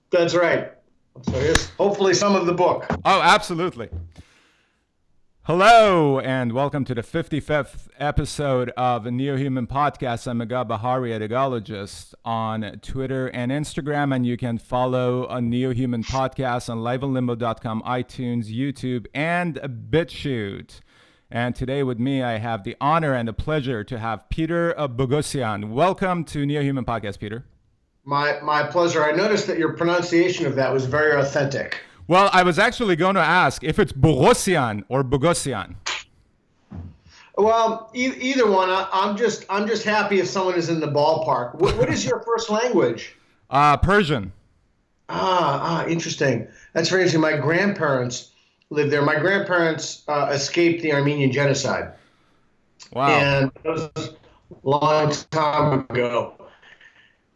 That's right. So here's hopefully some of the book. Oh, absolutely. Hello, and welcome to the 55th episode of the NEOHUMAN podcast. I'm Agha Bahari, a Dogologist, on Twitter and Instagram, and you can follow a NEOHUMAN podcast on liveonlimbo.com, iTunes, YouTube, and BitChute. And today with me, I have the honor and the pleasure to have Peter Boghossian. Welcome to NEOHUMAN podcast, Peter. My pleasure. I noticed that your pronunciation of that was very authentic. Well, I was actually going to ask if it's Boghossian or Boghossian. Well, either one. I'm just happy if someone is in the ballpark. What is your first language? Persian. Interesting. That's very interesting. My grandparents lived there. My grandparents escaped the Armenian genocide, Wow. and that was a long time ago.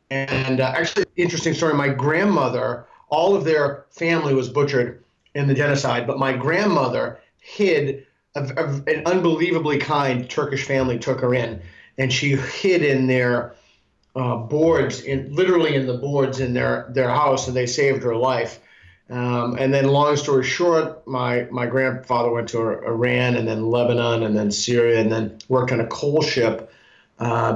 And actually, interesting story. My grandmother, all of their family was butchered in the genocide, but my grandmother hid. An unbelievably kind Turkish family took her in, and she hid in their boards, literally in the boards in their house, and they saved her life. And then, long story short, my grandfather went to Iran, and then Lebanon, and then Syria, and then worked on a coal ship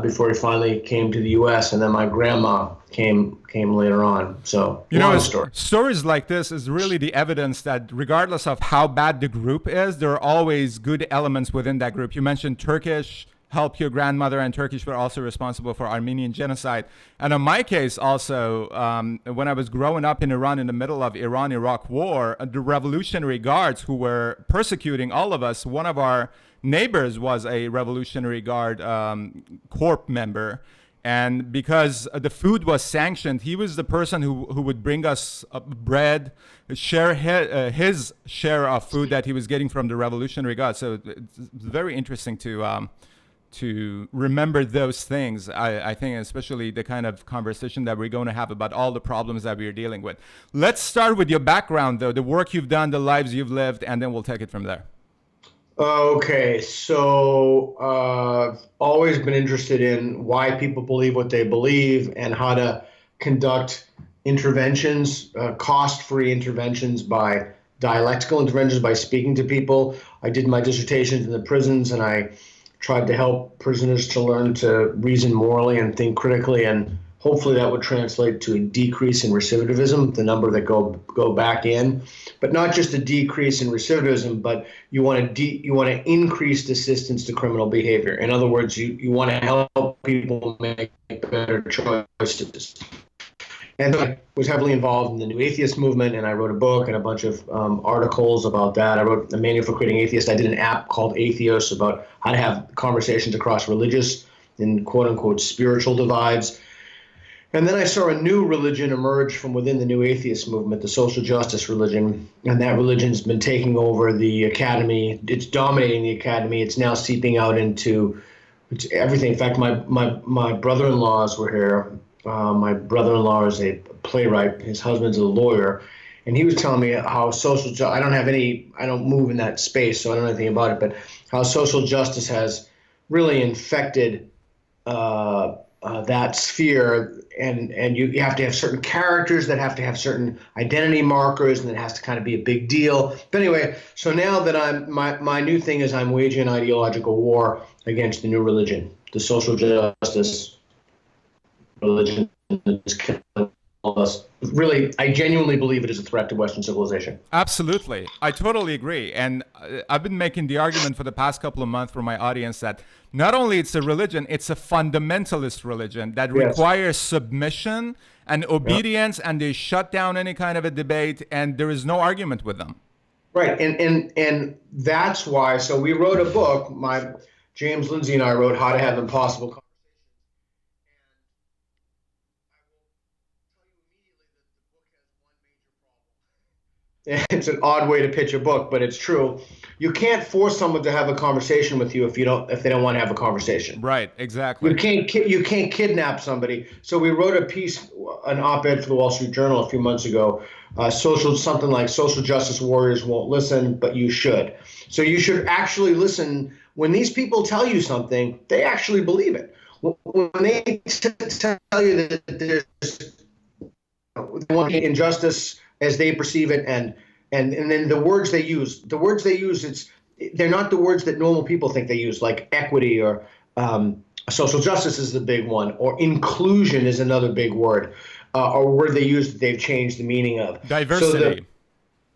before he finally came to the U.S. And then my grandma came later on. So long story. Stories like this is really the evidence that regardless of how bad the group is, there are always good elements within that group. You mentioned Turkish helped your grandmother, and Turkish were also responsible for Armenian genocide. And in my case also, when I was growing up in Iran in the middle of Iran-Iraq war, the Revolutionary Guards who were persecuting all of us, one of our neighbors was a Revolutionary Guard Corps member. And because the food was sanctioned, he was the person who would bring us bread, share his share of food that he was getting from the Revolutionary Guard. So it's very interesting to remember those things. I think especially the kind of conversation that we're going to have about all the problems that we're dealing with. Let's start with your background, though, the work you've done, the lives you've lived, and then we'll take it from there. Okay, so always been interested in why people believe what they believe and how to conduct interventions, cost-free interventions by dialectical interventions by speaking to people. I did my dissertations in the prisons, and I tried to help prisoners to learn to reason morally and think critically, and hopefully that would translate to a decrease in recidivism, the number that go back in, but not just a decrease in recidivism, but you want to increase assistance to criminal behavior. In other words, you want to help people make better choices. And I was heavily involved in the New Atheist movement, and I wrote a book and a bunch of articles about that. I wrote a manual for creating atheists. I did an app called Atheos about how to have conversations across religious and quote-unquote spiritual divides. And then I saw a new religion emerge from within the New Atheist movement, the social justice religion. And that religion's been taking over the academy. It's dominating the academy. It's now seeping out into everything. In fact, my brother-in-laws were here. My brother-in-law is a playwright. His husband's a lawyer. And he was telling me how I don't move in that space, so I don't know anything about it, but how social justice has really infected that sphere, and you have to have certain characters that have to have certain identity markers, and it has to kind of be a big deal. But anyway, so now that my new thing is I'm waging an ideological war against the new religion, the social justice religion is killing us. Really, I genuinely believe it is a threat to Western civilization. Absolutely. I totally agree. And I've been making the argument for the past couple of months for my audience that not only it's a religion, it's a fundamentalist religion that requires submission and obedience, and they shut down any kind of a debate, and there is no argument with them. Right. And that's why, so we wrote a book, James Lindsay and I wrote How to Have Impossible Conversations. It's an odd way to pitch a book, but it's true. You can't force someone to have a conversation with you if they don't want to have a conversation. Right, exactly. You can't kidnap somebody. So we wrote a piece, an op-ed for the Wall Street Journal a few months ago. Something like social justice warriors won't listen, but you should. So you should actually listen when these people tell you something. They actually believe it. When they tell you that there's they want injustice as they perceive it, and then the words they use. They're not the words that normal people think they use, like equity or social justice is the big one, or inclusion is another big word, or a word they use that they've changed the meaning of. Diversity.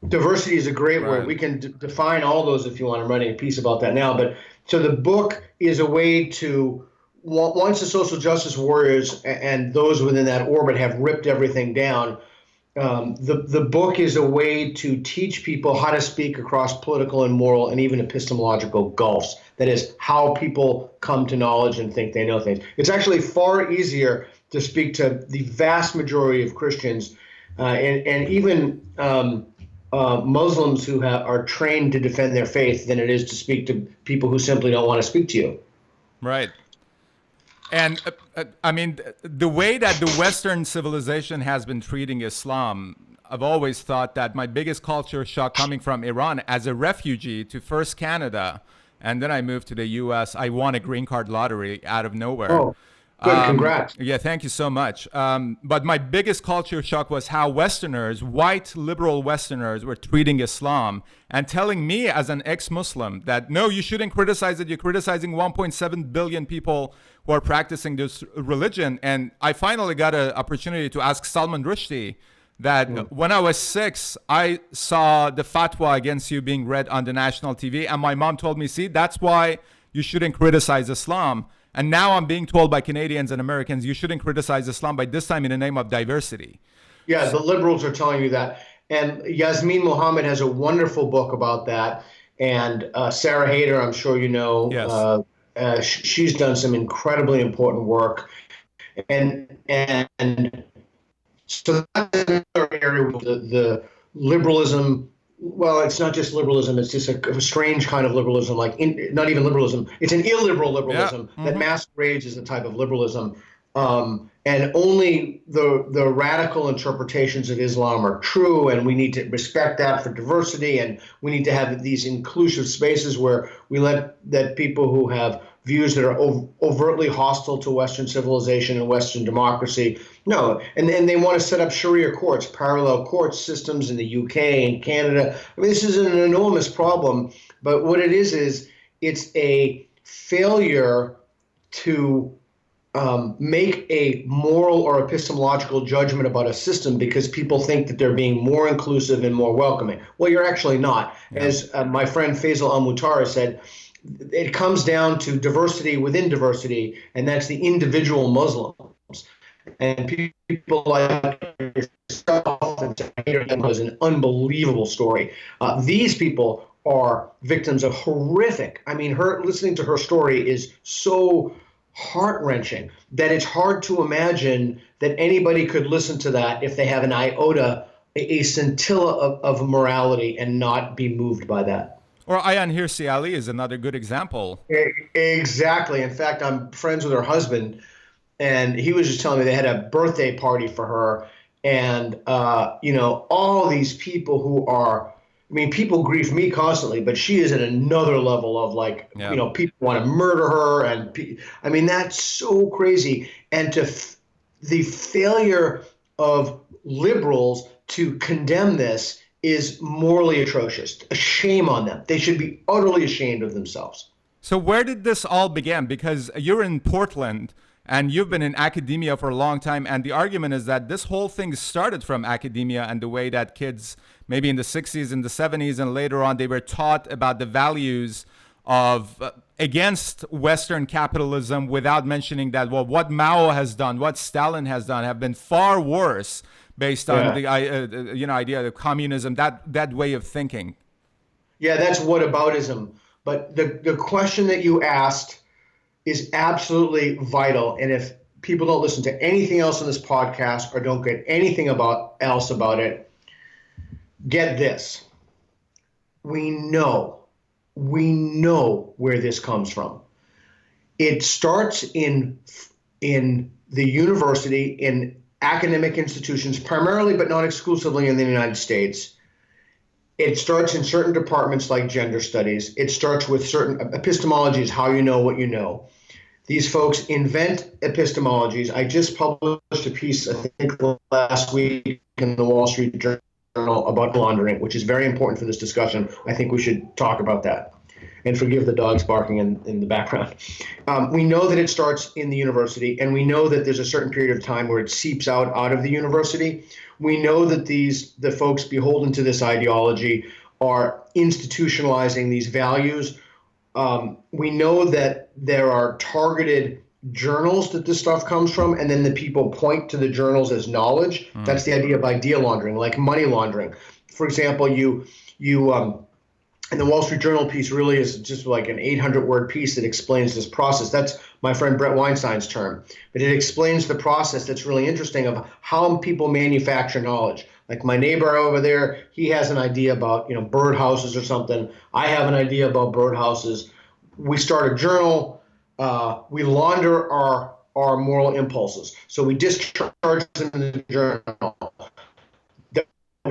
Diversity is a great word. Right. We can define all those if you want. I'm writing a piece about that now. But so the book is a way to, once the social justice warriors and those within that orbit have ripped everything down, the book is a way to teach people how to speak across political and moral and even epistemological gulfs. That is, how people come to knowledge and think they know things. It's actually far easier to speak to the vast majority of Christians and even Muslims who are trained to defend their faith than it is to speak to people who simply don't want to speak to you. Right. And I mean, the way that the Western civilization has been treating Islam, I've always thought that my biggest culture shock coming from Iran as a refugee to first Canada, and then I moved to the US. I won a green card lottery out of nowhere. Oh, good. Congrats. Yeah, thank you so much. But my biggest culture shock was how Westerners, white liberal Westerners, were treating Islam and telling me as an ex-Muslim that, no, you shouldn't criticize it. You're criticizing 1.7 billion people who are practicing this religion. And I finally got an opportunity to ask Salman Rushdie that when I was 6, I saw the fatwa against you being read on the national TV. And my mom told me, see, that's why you shouldn't criticize Islam. And now I'm being told by Canadians and Americans, you shouldn't criticize Islam, by this time in the name of diversity. Yeah, the liberals are telling you that. And Yasmin Mohammed has a wonderful book about that. And Sarah Hayter, I'm sure you know, Yes. She's done some incredibly important work. And so that's another area where the liberalism, well, it's not just liberalism, it's just a strange kind of liberalism, not even liberalism, it's an illiberal liberalism that masquerades as a type of liberalism. And only the radical interpretations of Islam are true, and we need to respect that for diversity, and we need to have these inclusive spaces where we let that people who have views that are overtly hostile to Western civilization and Western democracy. No, and they want to set up Sharia courts, parallel court systems in the UK and Canada. I mean, this is an enormous problem, but what it is it's a failure to make a moral or epistemological judgment about a system because people think that they're being more inclusive and more welcoming. Well, you're actually not. Yeah. As my friend Faisal Al-Mutar said, it comes down to diversity within diversity, and that's the individual Muslims. And people like yourself and Tahir was an unbelievable story. These people are victims of horrific. I mean, listening to her story is so heart-wrenching that it's hard to imagine that anybody could listen to that if they have an iota, a scintilla of morality, and not be moved by that. Or Ayaan Hirsi Ali is another good example. Exactly. In fact, I'm friends with her husband, and he was just telling me they had a birthday party for her, and all these people who are, I mean, people grieve me constantly, but she is at another level of people want to murder her, and I mean, that's so crazy. And the failure of liberals to condemn this is morally atrocious. A shame on them. They should be utterly ashamed of themselves. So where did this all begin? Because you're in Portland and you've been in academia for a long time. And the argument is that this whole thing started from academia and the way that kids, maybe in the 60s and the 70s and later on, they were taught about the values of against Western capitalism without mentioning that, well, what Mao has done, what Stalin has done have been far worse based on the idea of communism, that way of thinking. Yeah, that's whataboutism. But the question that you asked is absolutely vital. And if people don't listen to anything else in this podcast or don't get anything else about it, get this. We know where this comes from. It starts in the university, in academic institutions, primarily but not exclusively in the United States. It starts in certain departments like gender studies. It starts with certain epistemologies, how you know what you know. These folks invent epistemologies. I just published a piece, I think last week, in the Wall Street Journal about laundering, which is very important for this discussion. I think we should talk about that. And forgive the dogs barking in the background. We know that it starts in the university, and we know that there's a certain period of time where it seeps out of the university. We know that the folks beholden to this ideology are institutionalizing these values. We know that there are targeted journals that this stuff comes from, and then the people point to the journals as knowledge. That's the idea of idea laundering, like money laundering. For example, and the Wall Street Journal piece really is just like an 800-word piece that explains this process. That's my friend Brett Weinstein's term. But it explains the process that's really interesting of how people manufacture knowledge. Like my neighbor over there, he has an idea about, birdhouses or something. I have an idea about birdhouses. We start a journal. We launder our moral impulses. So we discharge them in the journal.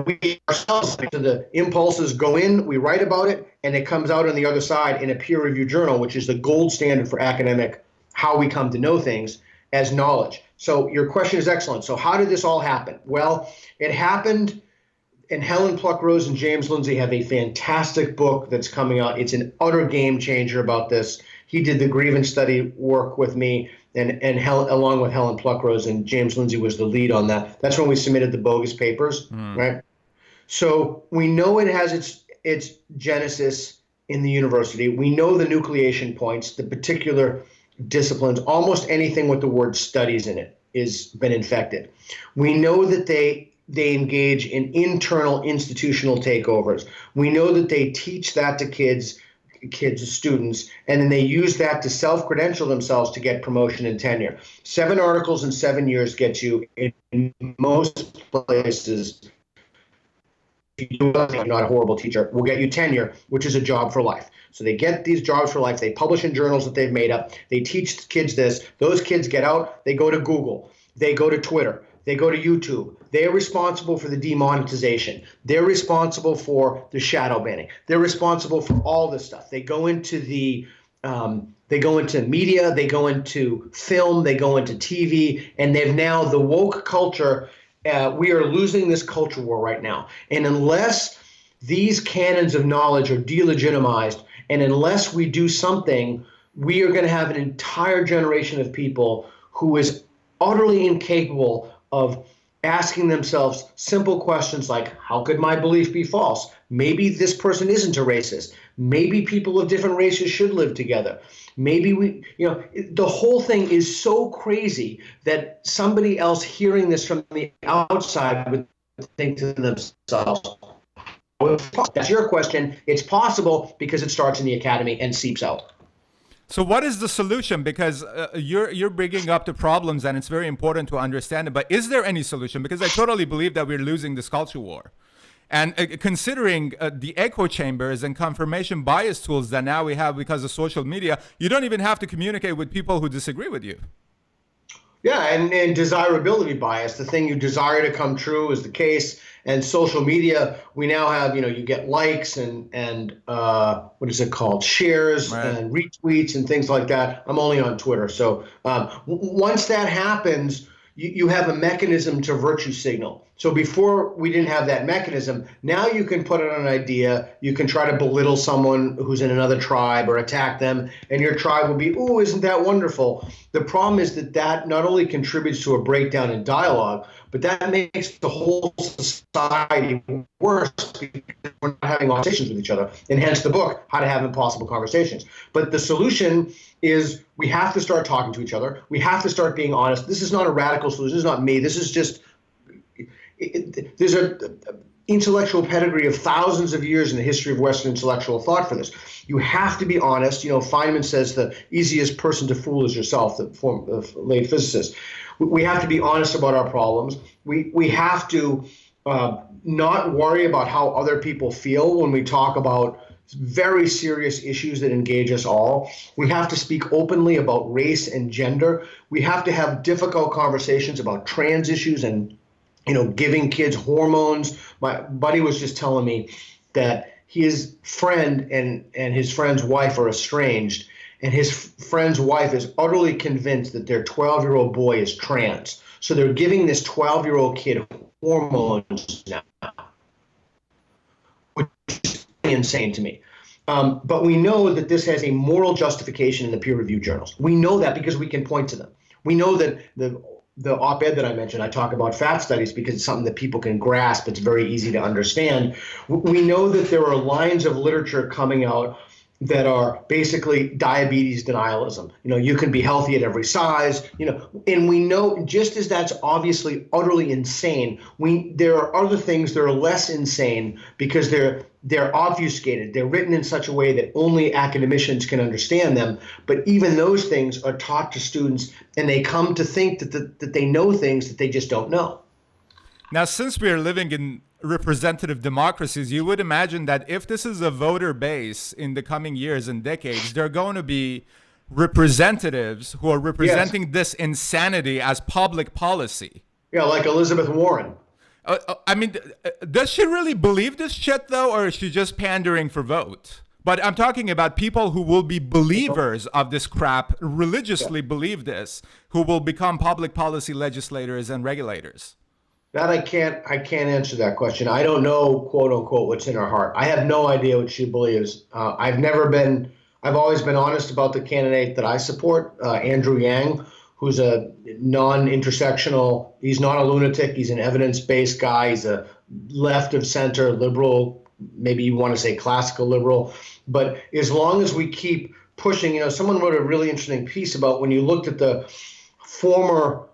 We ourselves, so the impulses go in, we write about it, and it comes out on the other side in a peer-reviewed journal, which is the gold standard for academic, how we come to know things as knowledge. So your question is excellent. So how did this all happen? Well, it happened, and Helen Pluckrose and James Lindsay have a fantastic book that's coming out. It's an utter game changer about this. He did the grievance study work with me, and along with Helen Pluckrose, and James Lindsay was the lead on that. That's when we submitted the bogus papers, right? So we know it has its genesis in the university. We know the nucleation points, the particular disciplines. Almost anything with the word studies in it has been infected. We know that they engage in internal institutional takeovers. We know that they teach that to kids, students, and then they use that to self-credential themselves to get promotion and tenure. 7 articles in 7 years gets you, in most places, if you're not a horrible teacher, will get you tenure, which is a job for life. So they get these jobs for life. They publish in journals that they've made up. They teach kids this. Those kids get out. They go to Google. They go to Twitter. They go to YouTube. They're responsible for the demonetization. They're responsible for the shadow banning. They're responsible for all this stuff. They go into media. They go into film. They go into TV. And they've now, the woke culture, we are losing this culture war right now. And unless these canons of knowledge are delegitimized, and unless we do something, we are going to have an entire generation of people who is utterly incapable of asking themselves simple questions like, how could my belief be false? Maybe this person isn't a racist. Maybe people of different races should live together. Maybe the whole thing is so crazy that somebody else hearing this from the outside would think to themselves, that's your question. It's possible because it starts in the academy and seeps out. So what is the solution? Because you're bringing up the problems, and it's very important to understand it. But is there any solution? Because I totally believe that we're losing this culture war. And considering the echo chambers and confirmation bias tools that now we have because of social media, you don't even have to communicate with people who disagree with you. Yeah, and desirability bias. The thing you desire to come true is the case. And social media, we now have, you get likes and what is it called? Shares, right, and retweets and things like that. I'm only on Twitter. So once that happens, you have a mechanism to virtue signal. So before we didn't have that mechanism, now you can put it on an idea, you can try to belittle someone who's in another tribe or attack them, and your tribe will be, ooh, isn't that wonderful? The problem is that not only contributes to a breakdown in dialogue, but that makes the whole society worse because we're not having conversations with each other, and hence the book, How to Have Impossible Conversations. But the solution is we have to start talking to each other. We have to start being honest. This is not a radical solution. This is not me. This is just there's an intellectual pedigree of thousands of years in the history of Western intellectual thought for this. You have to be honest. Feynman says the easiest person to fool is yourself, the late physicist. We have to be honest about our problems. We have to not worry about how other people feel when we talk about very serious issues that engage us all. We have to speak openly about race and gender. We have to have difficult conversations about trans issues and giving kids hormones. My buddy was just telling me that his friend and his friend's wife are estranged, and his friend's wife is utterly convinced that their 12-year-old boy is trans. So they're giving this 12-year-old kid hormones now, which is insane to me. But we know that this has a moral justification in the peer-reviewed journals. We know that because we can point to them. We know that the op-ed that I mentioned, I talk about fat studies because it's something that people can grasp. It's very easy to understand. We know that there are lines of literature coming out that are basically diabetes denialism. You can be healthy at every size, and we know, just as that's obviously utterly insane, there are other things that are less insane because they're obfuscated. They're written in such a way that only academicians can understand them. But even those things are taught to students, and they come to think that they know things that they just don't know. Now, since we are living in representative democracies, you would imagine that if this is a voter base in the coming years and decades, there are going to be representatives who are representing this insanity as public policy. Yeah, like Elizabeth Warren. I mean, does she really believe this shit, though, or is she just pandering for vote? But I'm talking about people who will be believers of this crap, religiously believe this, who will become public policy legislators and regulators. That I can't answer that question. I don't know, quote unquote, what's in her heart. I have no idea what she believes. I've always been honest about the candidate that I support, Andrew Yang, who's a non-intersectional, he's not a lunatic, he's an evidence-based guy, he's a left of center liberal, maybe you want to say classical liberal. But as long as we keep pushing, someone wrote a really interesting piece about when you looked at the former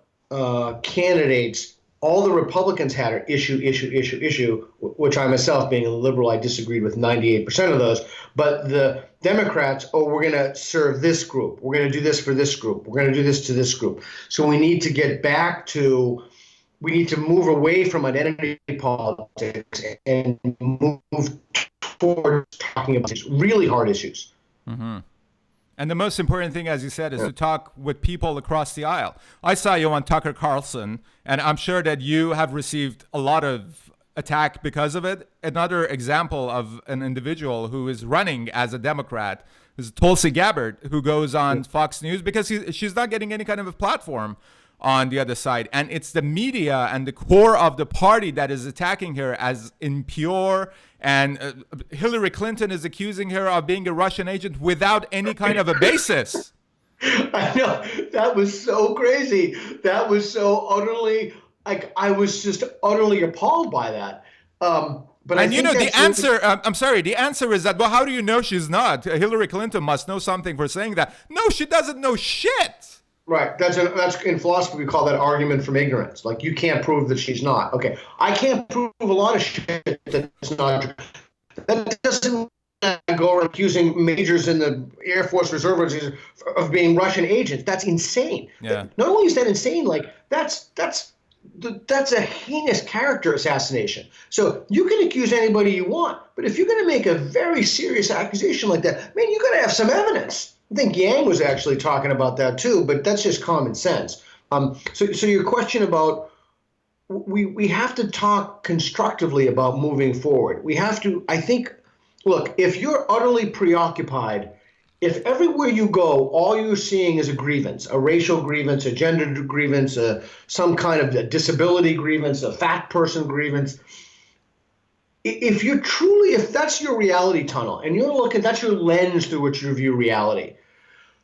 candidates, all the Republicans had are issue, which I myself, being a liberal, I disagreed with 98% of those. But the Democrats, we're going to serve this group. We're going to do this for this group. We're going to do this to this group. So we need to move away from identity politics and move towards talking about these really hard issues. Mm-hmm. And the most important thing, as you said, is to talk with people across the aisle. I saw you on Tucker Carlson, and I'm sure that you have received a lot of attack because of it. Another example of an individual who is running as a Democrat is Tulsi Gabbard, who goes on Fox News because she's not getting any kind of a platform on the other side. And it's the media and the core of the party that is attacking her as impure. And Hillary Clinton is accusing her of being a Russian agent without any kind of a basis. I know. That was so crazy. That was so utterly, I was just utterly appalled by that. But and the answer, I'm sorry, the answer is that, well, how do you know she's not? Hillary Clinton must know something for saying that. No, she doesn't know shit. Right. That's in philosophy, we call that argument from ignorance. Like, you can't prove that she's not. Okay. I can't prove a lot of shit that's not true. That doesn't go around accusing majors in the Air Force Reserve of being Russian agents. That's insane. Yeah. Not only is that insane, like, that's a heinous character assassination. So you can accuse anybody you want, but if you're going to make a very serious accusation like that, man, you got to have some evidence. I think Yang was actually talking about that too, but that's just common sense. So your question about we have to talk constructively about moving forward. We have to, I think, look, if you're utterly preoccupied, if everywhere you go, all you're seeing is a grievance, a racial grievance, a gender grievance, some kind of a disability grievance, a fat person grievance, if that's your reality tunnel and that's your lens through which you view reality,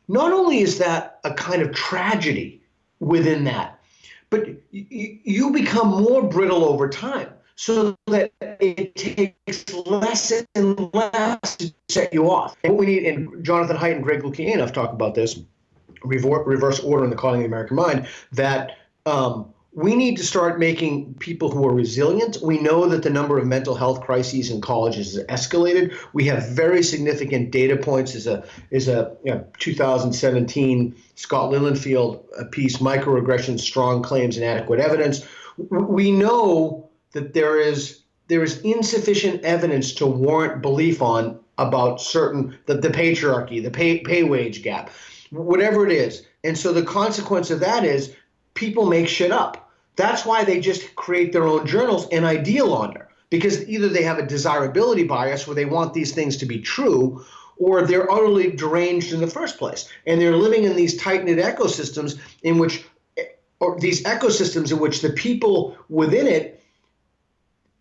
not only is that a kind of tragedy within that, but you become more brittle over time so that it takes less and less to set you off. And what we need, and Jonathan Haidt and Greg Lukianoff talk about this, reverse order in the Calling of the American Mind, that we need to start making people who are resilient. We know that the number of mental health crises in colleges has escalated. We have very significant data points. Is a 2017 Scott Lilienfeld piece, Microaggressions, Strong Claims, and Adequate Evidence. We know that there is insufficient evidence to warrant belief on about certain the patriarchy, the pay wage gap, whatever it is. And so the consequence of that is people make shit up. That's why they just create their own journals and ideal launder, because either they have a desirability bias where they want these things to be true, or they're utterly deranged in the first place. And they're living in these tight-knit ecosystems in which the people within it,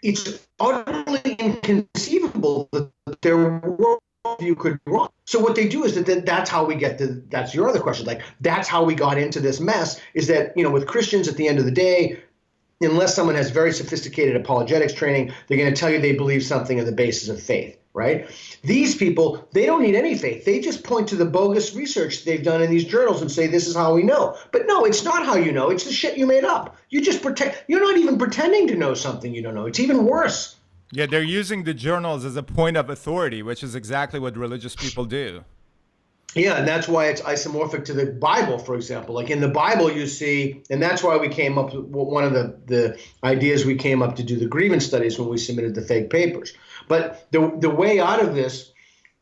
it's utterly inconceivable that their worldview could be wrong. So what they do is that's how we get to, that's your other question, like that's how we got into this mess, is that, with Christians at the end of the day, unless someone has very sophisticated apologetics training, they're going to tell you they believe something on the basis of faith, right? These people, they don't need any faith. They just point to the bogus research they've done in these journals and say, this is how we know. But no, it's not how you know. It's the shit you made up. You just you're not even pretending to know something you don't know. It's even worse. Yeah, they're using the journals as a point of authority, which is exactly what religious people do. Yeah, and that's why it's isomorphic to the Bible, for example. Like in the Bible, you see, and that's why we came up with one of the ideas we came up to do the grievance studies when we submitted the fake papers. But the way out of this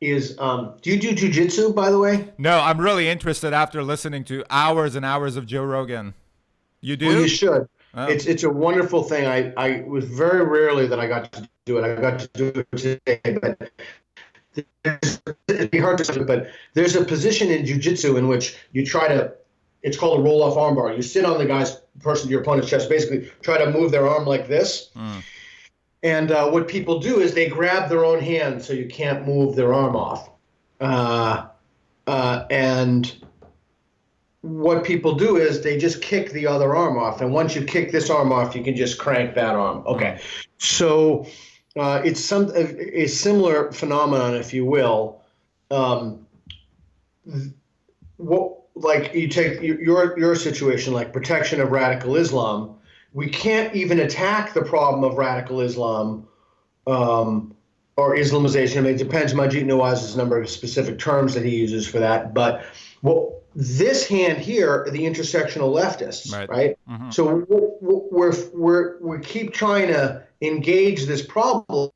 is, do you do jujitsu, by the way? No, I'm really interested after listening to hours and hours of Joe Rogan. You do? Well, you should. Oh. It's a wonderful thing. I was very rarely that I got to do it. I got to do it today, but it'd be hard to say, but there's a position in jiu-jitsu in which you try to, it's called a roll-off armbar. You sit on the your opponent's chest, basically try to move their arm like this. And what people do is they grab their own hand so you can't move their arm off. And what people do is they just kick the other arm off. And once you kick this arm off, you can just crank that arm. Okay. So it's a similar phenomenon, if you will. Like you take your situation, like protection of radical Islam. We can't even attack the problem of radical Islam or Islamization. I mean, it depends. Majid Nawaz has a number of specific terms that he uses for that. But this hand here, the intersectional leftists, right? Mm-hmm. So we keep trying to engage this problem,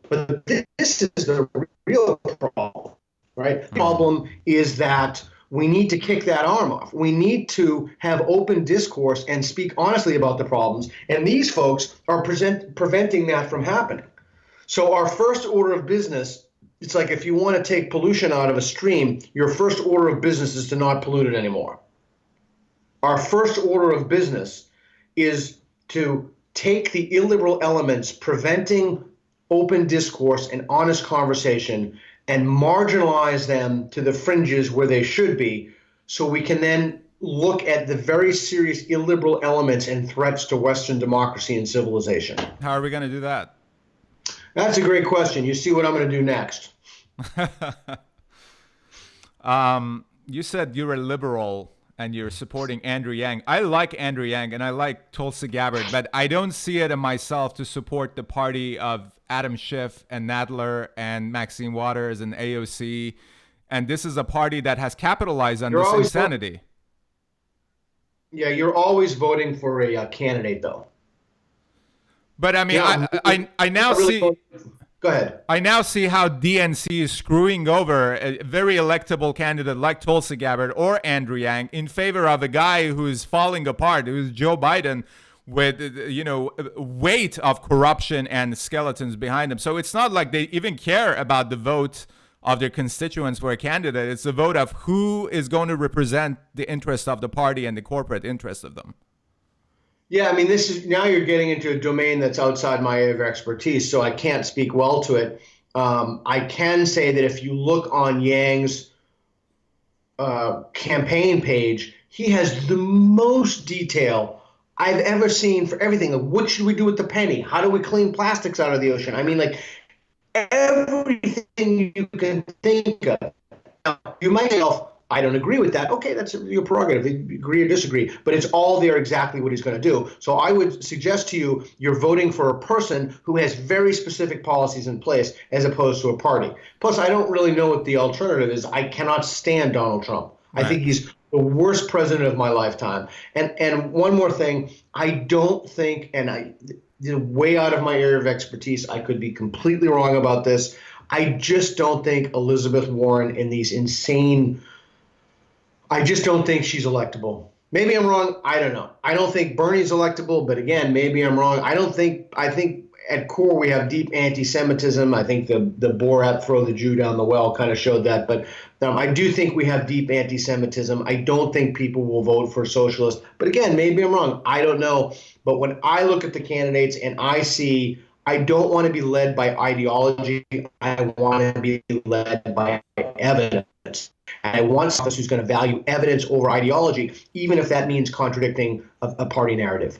but this is the real problem, right? The problem is that we need to kick that arm off. We need to have open discourse and speak honestly about the problems. And these folks are preventing that from happening. So our first order of business, it's like if you want to take pollution out of a stream, your first order of business is to not pollute it anymore. Our first order of business is to take the illiberal elements preventing open discourse and honest conversation and marginalize them to the fringes where they should be, so we can then look at the very serious illiberal elements and threats to Western democracy and civilization. How are we going to do that? That's a great question. You see what I'm going to do next. You said you're a liberal and you're supporting Andrew Yang. I like Andrew Yang and I like Tulsi Gabbard, but I don't see it in myself to support the party of Adam Schiff and Nadler and Maxine Waters and AOC. And this is a party that has capitalized on this insanity. Yeah, you're always voting for a candidate, though. But I mean, yeah, I now really see. Go ahead. I now see how DNC is screwing over a very electable candidate like Tulsi Gabbard or Andrew Yang in favor of a guy who's falling apart, who's Joe Biden, with weight of corruption and skeletons behind him. So it's not like they even care about the vote of their constituents for a candidate. It's the vote of who is going to represent the interest of the party and the corporate interest of them. Yeah, I mean, this is now you're getting into a domain that's outside my area of expertise, so I can't speak well to it. I can say that if you look on Yang's campaign page, he has the most detail I've ever seen for everything. Like, what should we do with the penny? How do we clean plastics out of the ocean? I mean, like, everything you can think of. Now, you might say, I don't agree with that. Okay, that's your prerogative. Agree or disagree. But it's all there exactly what he's going to do. So I would suggest to you, you're voting for a person who has very specific policies in place as opposed to a party. Plus, I don't really know what the alternative is. I cannot stand Donald Trump. Right. I think he's the worst president of my lifetime. And one more thing, I don't think, and way out of my area of expertise, I could be completely wrong about this. I just don't think Elizabeth Warren in these insane, I just don't think she's electable. Maybe I'm wrong. I don't know. I don't think Bernie's electable, but again, maybe I'm wrong. I think at core, we have deep anti-Semitism. I think the Borat throw the Jew down the well kind of showed that. But I do think we have deep anti-Semitism. I don't think people will vote for socialists. But again, maybe I'm wrong. I don't know. But when I look at the candidates and I don't want to be led by ideology. I want to be led by evidence. And I want someone who's going to value evidence over ideology, even if that means contradicting a party narrative.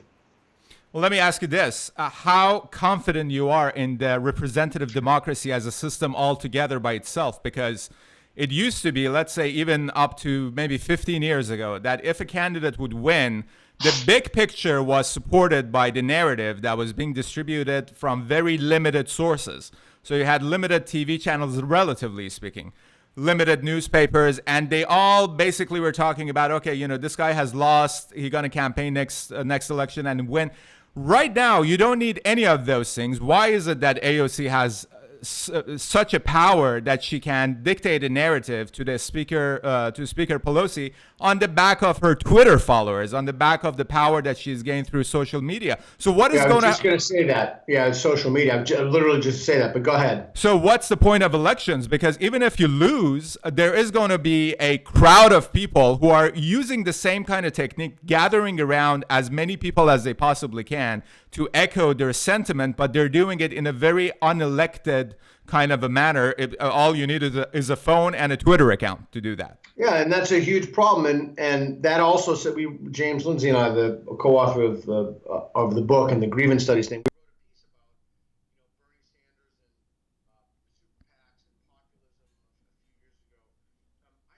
Well, let me ask you this. How confident you are in the representative democracy as a system altogether by itself? Because it used to be, let's say, even up to maybe 15 years ago, that if a candidate would win, the big picture was supported by the narrative that was being distributed from very limited sources. So you had limited TV channels, relatively speaking, limited newspapers, and they all basically were talking about, okay, you know, this guy has lost, he's going to campaign next election and win. Right now, you don't need any of those things. Why is it that AOC has such a power that she can dictate a narrative to the speaker, to Speaker Pelosi, on the back of her Twitter followers, on the back of the power that she's gained through social media? So what is going on? I was just going to say that. Yeah, social media. I'm literally just say that, but go ahead. So what's the point of elections? Because even if you lose, there is going to be a crowd of people who are using the same kind of technique, gathering around as many people as they possibly can to echo their sentiment, but they're doing it in a very unelected kind of a manner. All you need is a phone and a Twitter account to do that. Yeah, and that's a huge problem, and that also said James Lindsay and I, the co-author of the book and the grievance studies thing.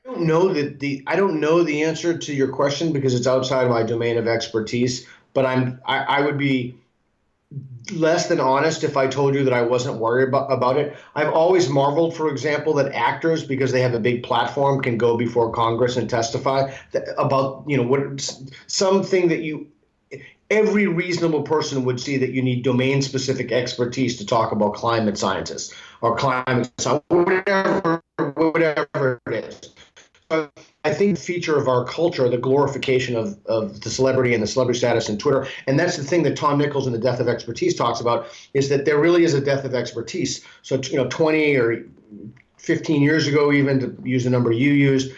We wrote a piece about Bernie Sanders and populism a few years ago. I don't know the answer to your question because it's outside my domain of expertise, but I would be less than honest if I told you that I wasn't worried about it. I've always marveled, for example, that actors, because they have a big platform, can go before Congress and testify about, you know, something that every reasonable person would see, that you need domain-specific expertise to talk about climate scientists or climate science, whatever it is. I think the feature of our culture, the glorification of the celebrity and the celebrity status in Twitter, and that's the thing that Tom Nichols in The Death of Expertise talks about, is that there really is a death of expertise. So, 20 or 15 years ago, even to use the number you used,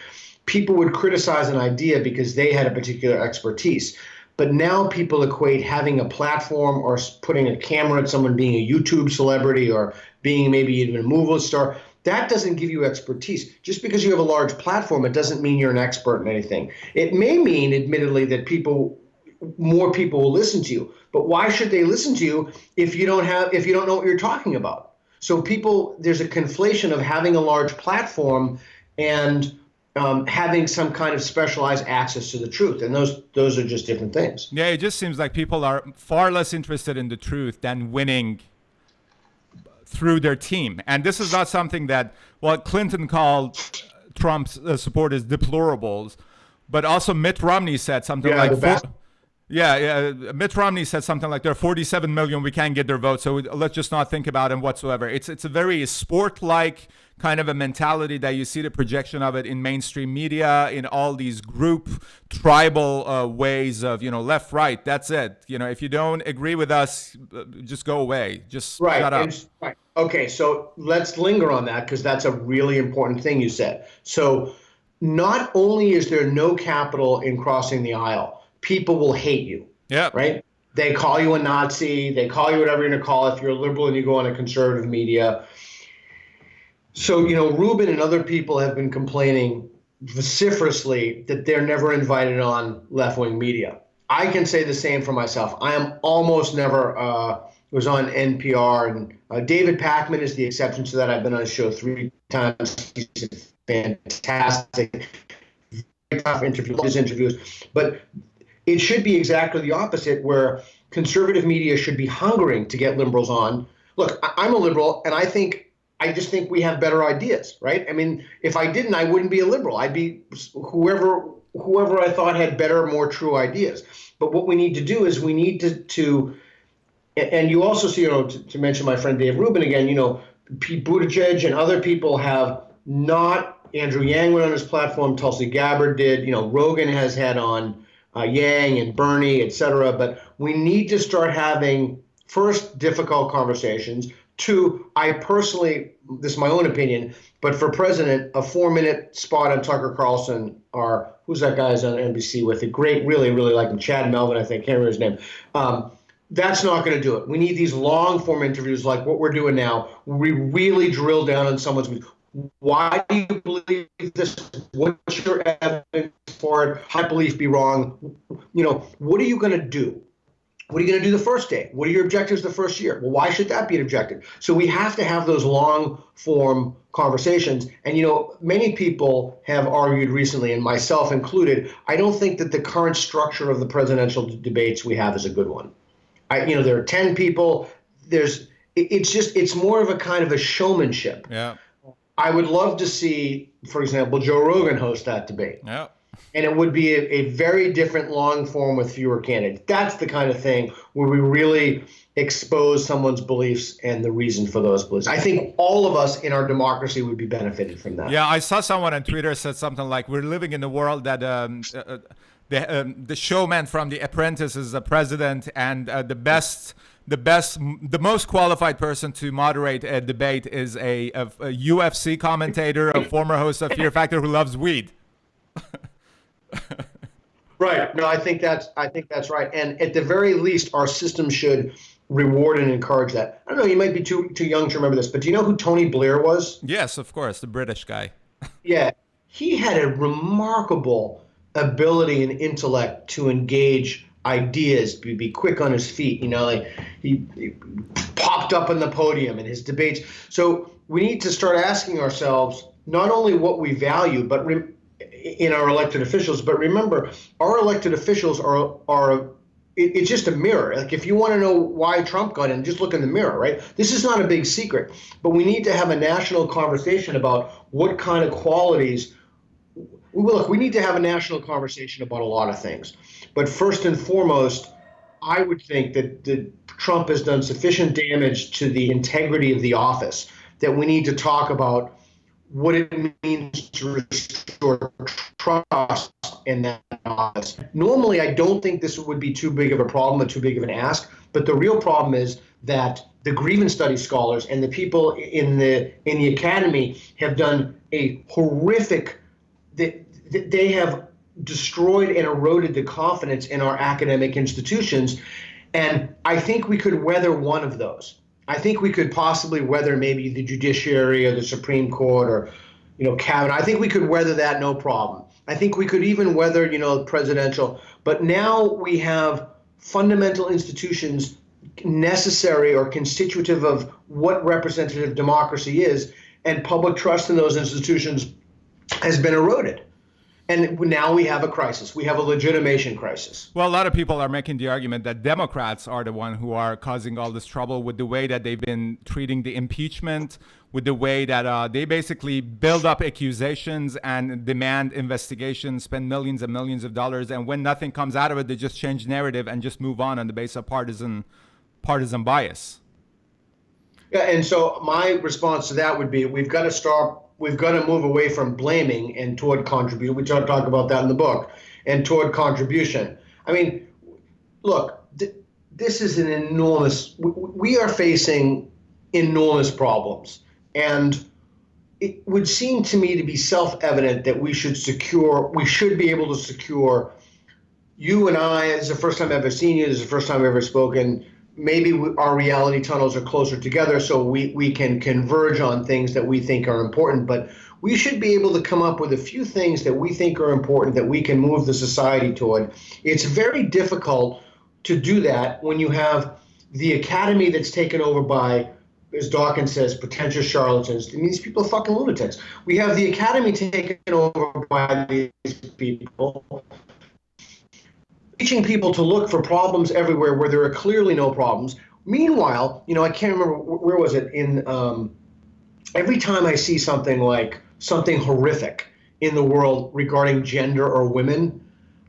people would criticize an idea because they had a particular expertise. But now people equate having a platform or putting a camera at someone being a YouTube celebrity or being maybe even a movie star. That doesn't give you expertise. Just because you have a large platform, it doesn't mean you're an expert in anything. It may mean, admittedly, that more people will listen to you. But why should they listen to you if you don't know what you're talking about? So there's a conflation of having a large platform and having some kind of specialized access to the truth, and those are just different things. Yeah, it just seems like people are far less interested in the truth than winning through their team. And this is not something that, Clinton called Trump's supporters deplorables, but also Mitt Romney said something Mitt Romney said something like, there are 47 million, we can't get their vote, so let's just not think about them whatsoever. It's a very sport-like kind of a mentality that you see the projection of it in mainstream media, in all these group tribal ways of, left, right, that's it. If you don't agree with us, just go away. Just shut up. Right. Okay, so let's linger on that, because that's a really important thing you said. So not only is there no capital in crossing the aisle, people will hate you. Yeah. Right? They call you a Nazi. They call you whatever you're going to call it if you're a liberal and you go on a conservative media. So, Rubin and other people have been complaining vociferously that they're never invited on left-wing media. I can say the same for myself. I am almost never was on NPR, and David Pakman is the exception to that. I've been on his show 3 times. He's fantastic, very tough interviews. But it should be exactly the opposite, where conservative media should be hungering to get liberals on. Look, I'm a liberal, and I just think we have better ideas, right? I mean, if I didn't, I wouldn't be a liberal. I'd be whoever I thought had better, more true ideas. But what we need to do is we need to and you also see, to mention my friend Dave Rubin again, Pete Buttigieg and other people have not. Andrew Yang went on his platform, Tulsi Gabbard did, Rogan has had on Yang and Bernie, et cetera. But we need to start having first, difficult conversations. Two, I personally, this is my own opinion, but for president, a 4-minute spot on Tucker Carlson, or who's that guy's on NBC with it? Great, really, really like him. Chad Melvin, I think, can't remember his name. That's not going to do it. We need these long form interviews like what we're doing now. We really drill down on someone's, why do you believe this? What's your evidence for it? How belief be wrong? What are you going to do? What are you going to do the first day? What are your objectives the first year? Well, why should that be an objective? So we have to have those long form conversations. And, many people have argued recently, and myself included, I don't think that the current structure of the presidential debates we have is a good one. There are 10 people. It's more of a kind of a showmanship. Yeah. I would love to see, for example, Joe Rogan host that debate. Yeah. And it would be a very different long form with fewer candidates. That's the kind of thing where we really expose someone's beliefs and the reason for those beliefs. I think all of us in our democracy would be benefited from that. Yeah, I saw someone on Twitter said something like, we're living in a world that the showman from The Apprentice is the president, and the most qualified person to moderate a debate is a UFC commentator, a former host of Fear Factor who loves weed. Right. No, I think that's right. And at the very least, our system should reward and encourage that. I don't know, you might be too young to remember this, but do you know who Tony Blair was? Yes, of course, the British guy. Yeah. He had a remarkable ability and intellect to engage ideas, be quick on his feet. He popped up on the podium in his debates. So we need to start asking ourselves not only what we value, but in our elected officials, but remember, our elected officials it's just a mirror. Like, if you want to know why Trump got in, just look in the mirror, right? This is not a big secret, but we need to have a national conversation about what kind of qualities. Look, we need to have a national conversation about a lot of things, but first and foremost, I would think that Trump has done sufficient damage to the integrity of the office that we need to talk about what it means to restore trust in that office. Normally, I don't think this would be too big of a problem or too big of an ask, but the real problem is that the grievance study scholars and the people in the academy have done a horrific. They have destroyed and eroded the confidence in our academic institutions, and I think we could weather one of those. I think we could possibly weather maybe the judiciary or the Supreme Court or, cabinet. I think we could weather that, no problem. I think we could even weather, presidential. But now we have fundamental institutions necessary or constitutive of what representative democracy is, and public trust in those institutions has been eroded. And now we have a crisis. We have a legitimation crisis. Well, a lot of people are making the argument that Democrats are the one who are causing all this trouble with the way that they've been treating the impeachment, with the way that they basically build up accusations and demand investigations, spend millions and millions of dollars, and when nothing comes out of it, they just change narrative and just move on the basis of partisan bias. Yeah, and so my response to that would be we've got to move away from blaming and toward contribution. We talk about that in the book, and toward contribution. I mean, look, this is an enormous. We are facing enormous problems, and it would seem to me to be self-evident that we should be able to secure. You and I, this is the first time I've ever seen you. This is the first time I've ever spoken. Maybe our reality tunnels are closer together, so we can converge on things that we think are important. But we should be able to come up with a few things that we think are important that we can move the society toward. It's very difficult to do that when you have the academy that's taken over by, as Dawkins says, pretentious charlatans. I mean, these people are fucking lunatics. We have the academy taken over by these people, teaching people to look for problems everywhere where there are clearly no problems. Meanwhile, I can't remember, where was it? Every time I see something like something horrific in the world regarding gender or women,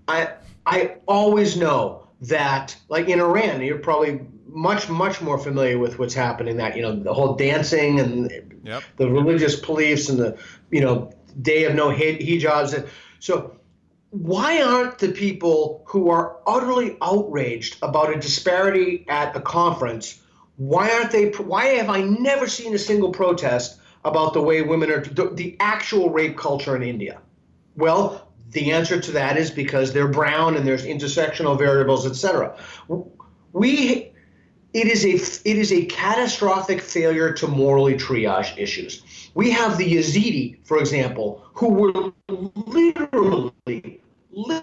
I always know that, like in Iran, you're probably much more familiar with what's happening, that, the whole dancing and the religious beliefs and the, day of no hijabs. So why aren't the people who are utterly outraged about a disparity at a conference, why have I never seen a single protest about the way women are, the actual rape culture in India? Well, the answer to that is because they're brown and there's intersectional variables, etc. We it is a catastrophic failure to morally triage issues. We have the Yazidi, for example, who were literally we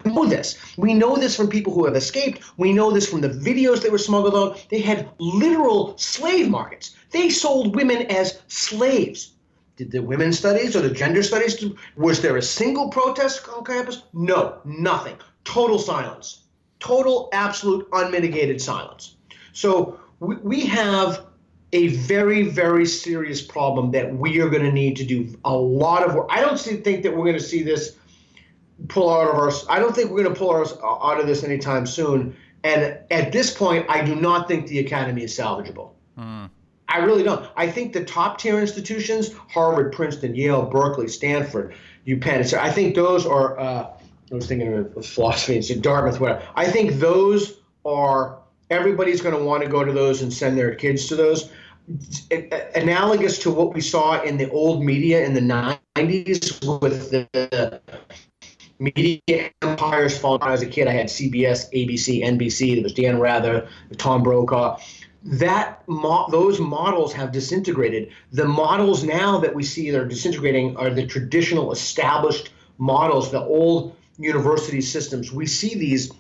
know this. We know this from people who have escaped. We know this from the videos they were smuggled out. They had literal slave markets. They sold women as slaves. Did the women's studies or the gender studies, was there a single protest on campus? No, nothing. Total silence. Total, absolute, unmitigated silence. So we have a very, very serious problem that we are going to need to do a lot of work. I don't think that we're going to see this pull out of our. I don't think we're going to pull us out of this anytime soon. And at this point, I do not think the academy is salvageable. I really don't. I think the top tier institutions, Harvard, Princeton, Yale, Berkeley, Stanford, UPenn, I think those are, I was thinking of philosophy, it's Dartmouth, whatever. I think those are, everybody's going to want to go to those and send their kids to those. Analogous to what we saw in the old media in the 90s with the media empires falling. When I was a kid, I had CBS, ABC, NBC. There was Dan Rather, Tom Brokaw. Those models have disintegrated. The models now that we see that are disintegrating are the traditional established models, the old university systems. We see these,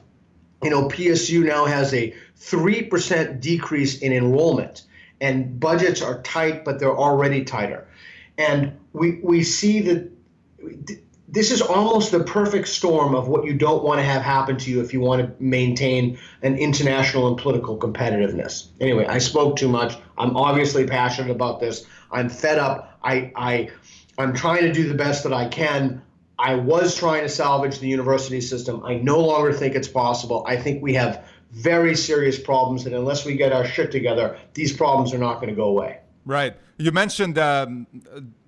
PSU now has a 3% decrease in enrollment, and budgets are tight, but they're already tighter. And we see that this is almost the perfect storm of what you don't want to have happen to you if you want to maintain an international and political competitiveness. Anyway, I spoke too much. I'm obviously passionate about this. I'm fed up. I'm trying to do the best that I can. I was trying to salvage the university system. I no longer think it's possible. I think we have very serious problems, and unless we get our shit together, these problems are not going to go away. Right. You mentioned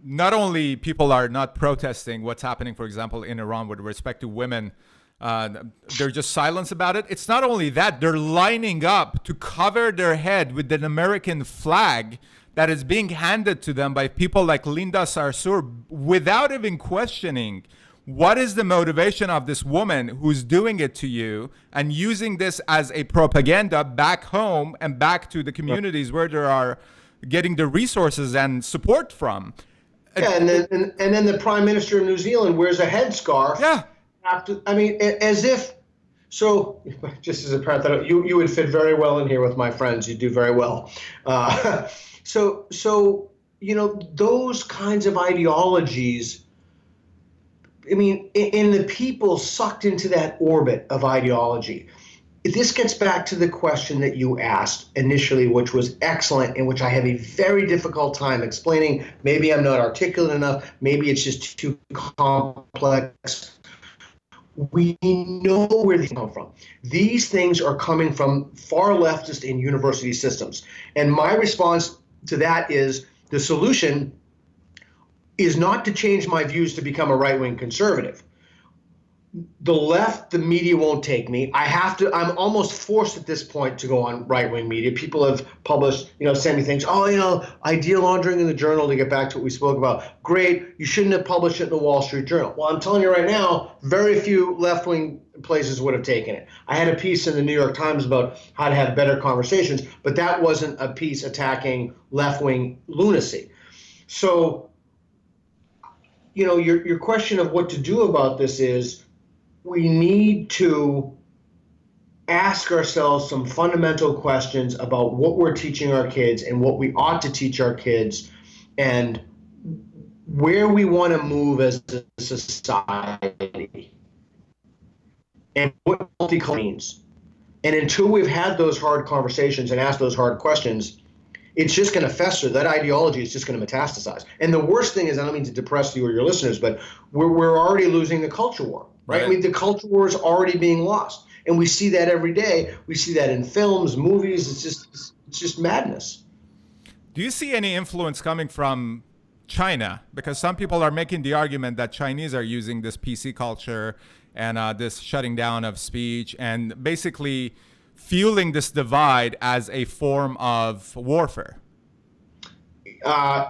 not only people are not protesting what's happening, for example, in Iran with respect to women, they're just silent about it. It's not only that, they're lining up to cover their head with an American flag that is being handed to them by people like Linda Sarsour without even questioning what is the motivation of this woman who's doing it to you and using this as a propaganda back home and back to the communities where there are getting the resources and support from. Yeah, and then the Prime Minister of New Zealand wears a headscarf. Yeah. As if. So, just as a parenthetic, you would fit very well in here with my friends. You do very well. So those kinds of ideologies. In the people sucked into that orbit of ideology. This gets back to the question that you asked initially, which was excellent, and which I have a very difficult time explaining. Maybe I'm not articulate enough. Maybe it's just too complex. We know where these come from. These things are coming from far leftist and university systems. And my response to that is the solution is not to change my views to become a right-wing conservative. The left, the media won't take me. I'm almost forced at this point to go on right-wing media. People have published, send me things. Idea laundering in the Journal, to get back to what we spoke about. Great. You shouldn't have published it in the Wall Street Journal. Well, I'm telling you right now, very few left-wing places would have taken it. I had a piece in the New York Times about how to have better conversations, but that wasn't a piece attacking left-wing lunacy. So, your question of what to do about this is, we need to ask ourselves some fundamental questions about what we're teaching our kids and what we ought to teach our kids and where we want to move as a society and what multicultural means. And until we've had those hard conversations and asked those hard questions, it's just going to fester. That ideology is just going to metastasize. And the worst thing is, I don't mean to depress you or your listeners, but we're already losing the culture war. Right? The culture war is already being lost, and we see that every day. We see that in films, movies. It's just madness. Do you see any influence coming from China? Because some people are making the argument that Chinese are using this PC culture and this shutting down of speech and basically fueling this divide as a form of warfare.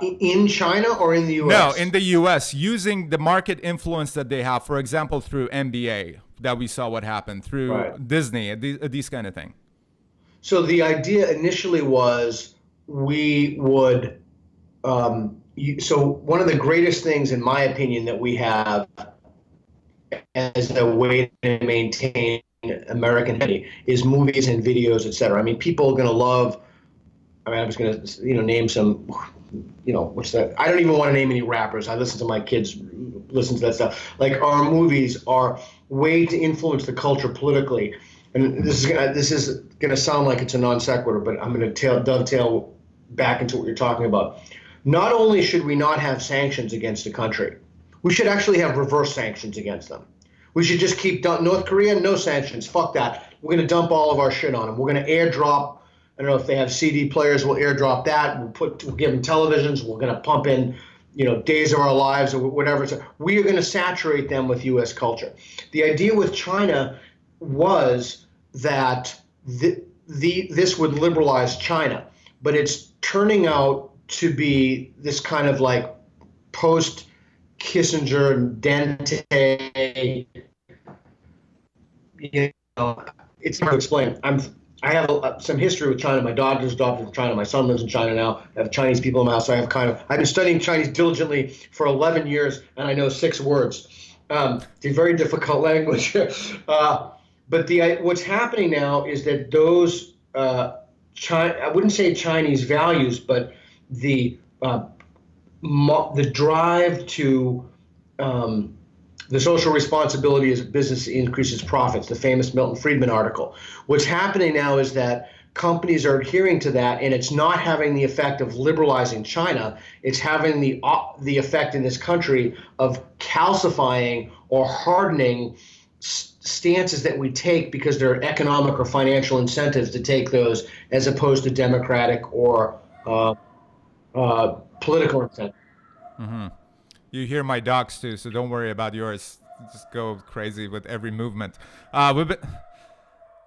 In China or in the U.S.? No, in the U.S., using the market influence that they have, for example, through NBA, that we saw what happened, through Disney, these kind of thing. So the idea initially was we would, so one of the greatest things, in my opinion, that we have as a way to maintain American identity is movies and videos, et cetera. I mean, people are going to love, I was going to, name some, what's that? I don't even want to name any rappers. I listen to my kids listen to that stuff. Like, our movies are way to influence the culture politically. And this is gonna sound like it's a non sequitur, but I'm gonna dovetail back into what you're talking about. Not only should we not have sanctions against a country, we should actually have reverse sanctions against them. We should just keep North Korea, no sanctions. Fuck that. We're gonna dump all of our shit on them. We're gonna airdrop. I don't know if they have CD players. We'll airdrop that. We'll give them televisions. We're gonna pump in, Days of Our Lives or whatever. So we are gonna saturate them with U.S. culture. The idea with China was that this would liberalize China, but it's turning out to be this kind of like post-Kissinger, Dente, it's hard to explain. I have some history with China. My daughter's adopted from China. My son lives in China now. I have Chinese people in my house. So I've been studying Chinese diligently for 11 years, and I know 6 words. It's a very difficult language. But what's happening now is that those I wouldn't say Chinese values, but the drive to the social responsibility as a business increases profits, the famous Milton Friedman article. What's happening now is that companies are adhering to that, and it's not having the effect of liberalizing China. It's having the effect in this country of calcifying or hardening stances that we take because there are economic or financial incentives to take those, as opposed to democratic or political incentives. Mm-hmm. You hear my dogs too, so don't worry about yours. Just go crazy with every movement. We've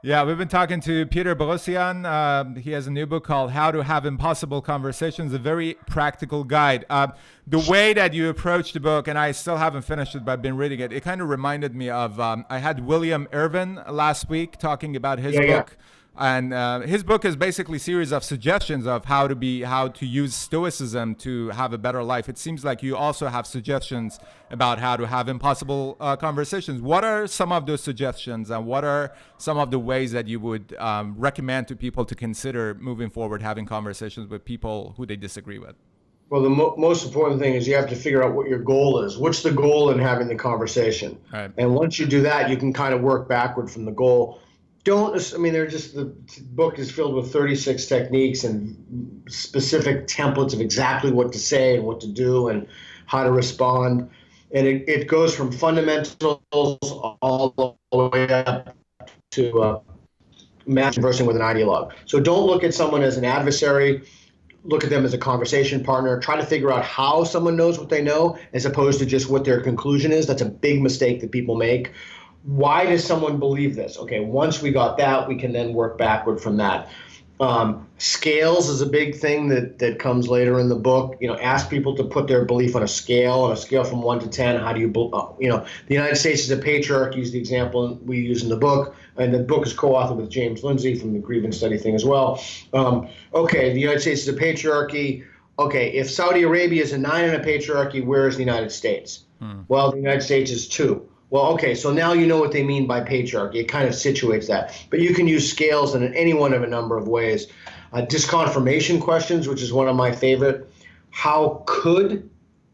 been talking to Peter Boghossian. He has a new book called How to Have Impossible Conversations, a very practical guide. The way that you approach the book, and I still haven't finished it, but I've been reading it, it kind of reminded me of, I had William Irvin last week talking about his book. Yeah. And his book is basically a series of suggestions of how to use stoicism to have a better life. It seems like you also have suggestions about how to have impossible conversations. What are some of those suggestions, and what are some of the ways that you would recommend to people to consider moving forward, having conversations with people who they disagree with? Well, the most important thing is you have to figure out what your goal is. What's the goal in having the conversation? Right. And once you do that, you can kind of work backward from the goal. The book is filled with 36 techniques and specific templates of exactly what to say and what to do and how to respond. And it goes from fundamentals all the way up to conversing with an ideologue. So don't look at someone as an adversary. Look at them as a conversation partner. Try to figure out how someone knows what they know as opposed to just what their conclusion is. That's a big mistake that people make. Why does someone believe this? Okay, once we got that, we can then work backward from that. Scales is a big thing that comes later in the book. Ask people to put their belief on a scale from 1 to 10. How do you, the United States is a patriarchy is the example we use in the book. And the book is co-authored with James Lindsay from the grievance study thing as well. Okay, the United States is a patriarchy. Okay, if Saudi Arabia is a 9 in a patriarchy, where is the United States? Well, the United States is 2. Well, okay, so now you know what they mean by patriarchy. It kind of situates that. But you can use scales in any one of a number of ways. Disconfirmation questions, which is one of my favorite. How could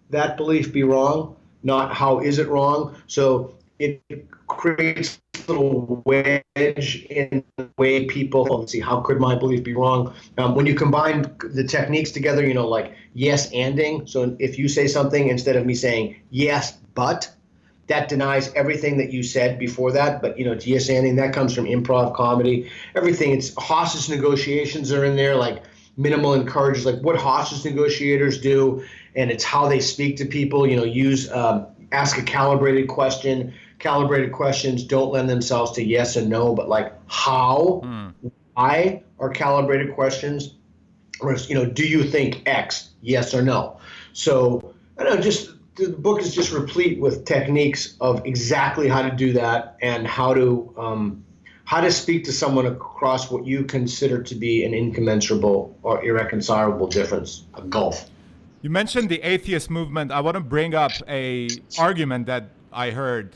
that belief be wrong? Not how is it wrong? So it creates a little wedge in the way people see, how could my belief be wrong? When you combine the techniques together, like yes anding. So if you say something, instead of me saying yes, but, that denies everything that you said before that, but it's yes anding. That comes from improv comedy. Everything. It's hostage negotiations are in there. Like minimal encourages, like what hostage negotiators do, and it's how they speak to people. Use ask a calibrated question. Calibrated questions don't lend themselves to yes and no, but like how, why are calibrated questions. Or, do you think X? Yes or no? So I don't know, just the book is just replete with techniques of exactly how to do that and how to speak to someone across what you consider to be an incommensurable or irreconcilable difference, a gulf. You mentioned the atheist movement. I want to bring up a argument that I heard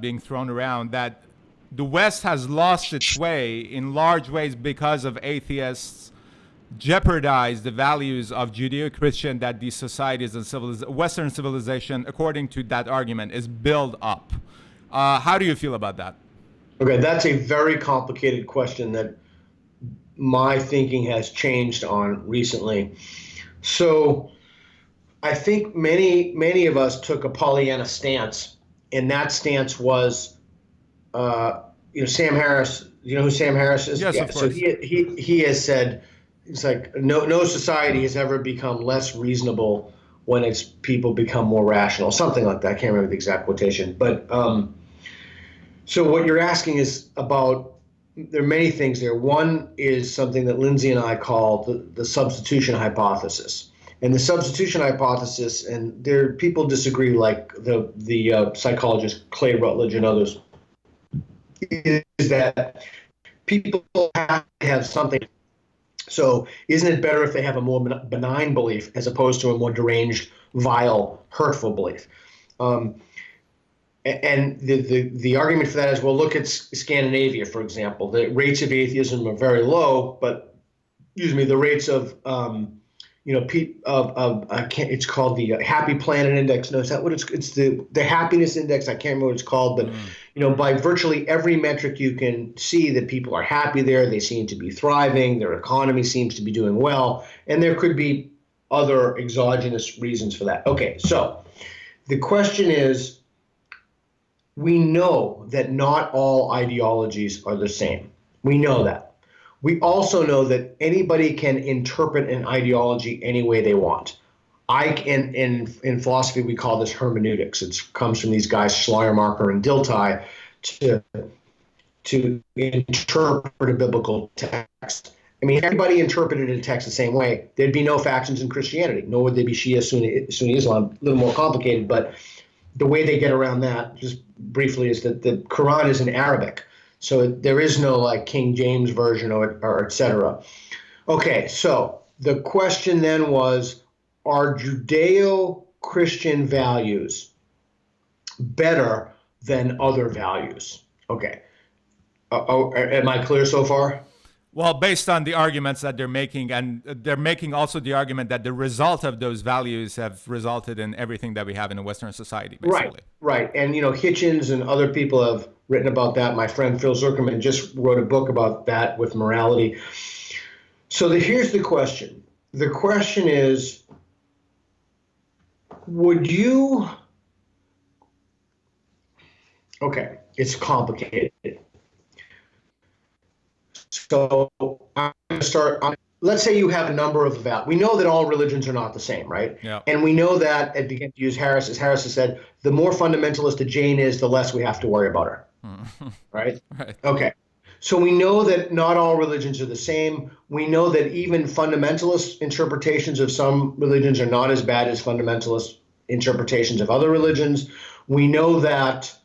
being thrown around, that the West has lost its way in large ways because of atheists jeopardize the values of Judeo-Christian that these societies and Western civilization, according to that argument, is built up. How do you feel about that? Okay, that's a very complicated question that my thinking has changed on recently. So I think many of us took a Pollyanna stance, and that stance was, Sam Harris. You know who Sam Harris is? Yes, Yeah. of So course. he has said, it's like no society has ever become less reasonable when its people become more rational, something like that. I can't remember the exact quotation, but so what you're asking is about. There are many things there. One is something that Lindsay and I call the substitution hypothesis. And the substitution hypothesis, and there people disagree, like the psychologist Clay Rutledge and others, is that people have to have something. So isn't it better if they have a more benign belief as opposed to a more deranged, vile, hurtful belief? And the argument for that is, well, look at Scandinavia, for example. The rates of atheism are very low, but the rates of it's called the Happy Planet Index. No, is that what it's the happiness index? I can't remember what it's called, but by virtually every metric you can see that people are happy there. They seem to be thriving. Their economy seems to be doing well, and there could be other exogenous reasons for that. Okay, so the question is, we know that not all ideologies are the same. We know that. We also know that anybody can interpret an ideology any way they want. In philosophy, we call this hermeneutics. It comes from these guys, Schleiermacher and Dilthey, to interpret a biblical text. I mean, everybody interpreted a text the same way. There'd be no factions in Christianity, nor would there be Shia, Sunni Islam. A little more complicated, but the way they get around that, just briefly, is that the Quran is in Arabic. So there is no like King James version or et cetera. Okay, so the question then was, are Judeo-Christian values better than other values? Okay. Am I clear so far? Well, based on the arguments that they're making, and they're making also the argument that the result of those values have resulted in everything that we have in a Western society, basically. Right. And, Hitchens and other people have written about that. My friend Phil Zuckerman just wrote a book about that with morality. So here's the question. The question is, okay, it's complicated. So I'm going to start. Let's say you have a number of values. We know that all religions are not the same, right? Yeah. And we know that, and begin to use Harris, as Harris has said, the more fundamentalist a Jane is, the less we have to worry about her. Right? Right. Okay. So we know that not all religions are the same. We know that even fundamentalist interpretations of some religions are not as bad as fundamentalist interpretations of other religions. We know that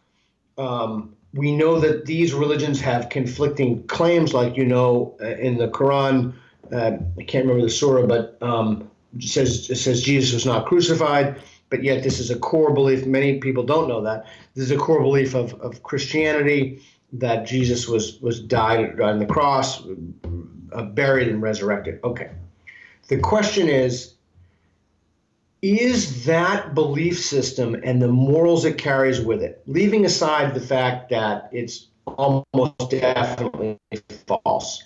these religions have conflicting claims, like, in the Quran, I can't remember the surah, but it says Jesus was not crucified, but yet this is a core belief. Many people don't know that. This is a core belief of Christianity, that Jesus was died on the cross, buried and resurrected. Okay. The question is that belief system and the morals it carries with it, leaving aside the fact that it's almost definitely false,